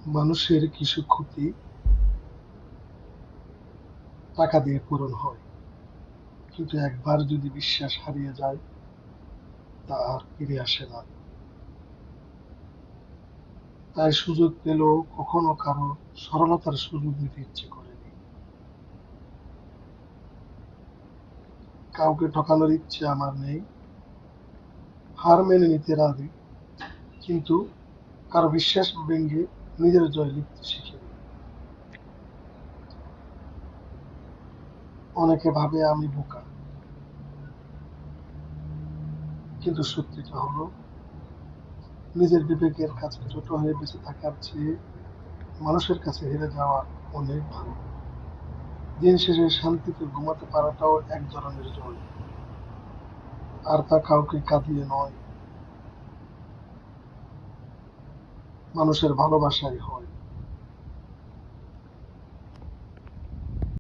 মানুষের কিছু ক্ষতি টাকা দিয়ে পূরণ হয়, কিন্তু একবার যদি বিশ্বাস হারিয়ে যায় তা আর ফিরে আসে না। তাই সুযোগ পেলেও কখনো কারো সরলতার সুযোগ নিতে ইচ্ছে করেনি। কাউকে ঠকানোর ইচ্ছে আমার নেই, হার মেনে নিতে রাজি, কিন্তু কারো বিশ্বাস ভেঙে নিজের জয় লিখতে শিখিনি। অনেকে ভাবে আমি বোকা, কিন্তু সত্যিটা হলো নিজের বিবেকের কাছে ছোট হয়ে বেঁচে থাকার চেয়ে মানুষের কাছে হেরে যাওয়া অনেক ভালো। দিন শেষে শান্তিতে ঘুমাতে পারাটাও এক ধরনের জয়, আর তা কাউকে কাঁদিয়ে নয়, মানুষের ভালোবাসায় হয়।